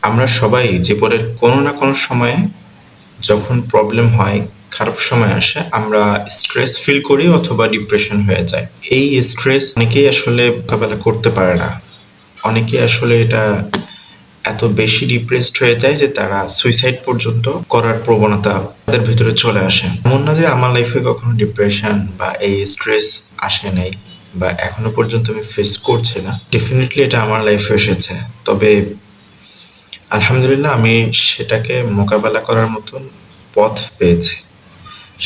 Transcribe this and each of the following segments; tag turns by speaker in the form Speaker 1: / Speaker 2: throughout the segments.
Speaker 1: আমরা সবাই জীবনের কোনো না কোনো সময়ে যখন প্রবলেম হয়, খারাপ সময় আসে, আমরা স্ট্রেস ফিল করি অথবা ডিপ্রেশন হয়ে যায়। এই স্ট্রেস অনেকেই আসলে মোকাবেলা করতে পারে না। অনেকেই আসলে এটা এত বেশি ডিপ্রেসড হয়ে যায় যে তারা সুইসাইড পর্যন্ত করার প্রবণতা তাদের ভিতরে চলে আসে। এমন না যে আমার লাইফে কখনো ডিপ্রেশন বা এই স্ট্রেস আসে নাই বা এখনো পর্যন্ত আমি ফেস করছি না। ডেফিনেটলি এটা আমার লাইফে এসেছে। তবে আলহামদুলিল্লাহ আমি সেটাকে মোকাবেলা করার মতন পথ পেয়েছি।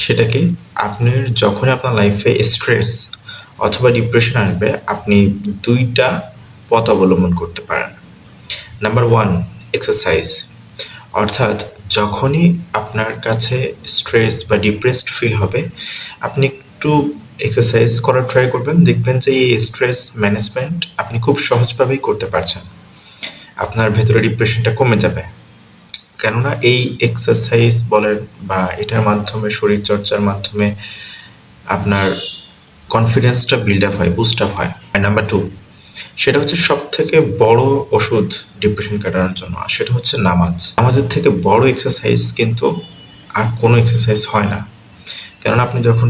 Speaker 1: সেটা কি? আপনি যখনই আপনার লাইফে স্ট্রেস অথবা ডিপ্রেশন আসবে, আপনি ২ টা পথ অবলম্বন করতে পারেন। Number 1, exercise. অর্থাৎ যখনই আপনার কাছে স্ট্রেস বা ডিপ্রেসড ফিল হবে, আপনি একটু এক্সারসাইজ করার ট্রাই করবেন। দেখবেন যে এই স্ট্রেস ম্যানেজমেন্ট আপনি খুব সহজভাবেই করতে পারছেন। আপনার ভেতরে ডিপ্রেশনটা কমে যাবে। কেননা এই এক্সারসাইজ বলেন বা এটার মাধ্যমে শরীরচর্চার মাধ্যমে আপনার কনফিডেন্সটা বিল্ড আপ হয়, বুস্ট আপ হয়। আর নাম্বার 2, সেটা হচ্ছে সবথেকে বড় ওষুধ ডিপ্রেশন কাটানোর জন্য। আর সেটা হচ্ছে নামাজ। নামাজের থেকে বড় এক্সারসাইজ কিন্তু আর কোনো এক্সারসাইজ হয় না। কেননা আপনি যখন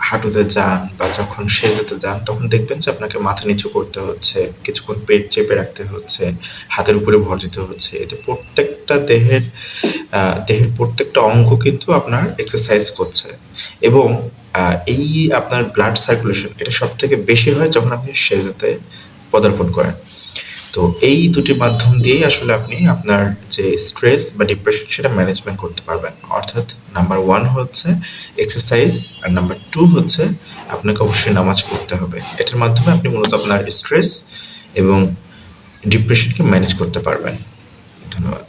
Speaker 1: হাঁটুতে যান বা যখন সেজদাতে যান, তখন দেখবেন যে আপনাকে মাথা নিচু করতে হচ্ছে, কিছুক্ষণ পেট চেপে রাখতে হচ্ছে, হাতের উপরে ভর দিতে হচ্ছে। এতে প্রত্যেকটা দেহের প্রত্যেকটা অঙ্গ কিন্তু আপনার এক্সারসাইজ করছে এবং এই আপনার ব্লাড সার্কুলেশন এটা সবথেকে বেশি হয় যখন আপনি সেজদাতে পদার্পণ করেন। তো এই দুটি মাধ্যম দিয়েই আসলে আপনি আপনার যে স্ট্রেস বা ডিপ্রেশন সেটা ম্যানেজমেন্ট করতে পারবেন। অর্থাৎ নাম্বার 1 হচ্ছে এক্সারসাইজ আর নাম্বার 2 হচ্ছে আপনাকে অবশ্যই নামাজ পড়তে হবে। এটার মাধ্যমে আপনি মূলত আপনার স্ট্রেস এবং ডিপ্রেশনকে ম্যানেজ করতে পারবেন। ধন্যবাদ।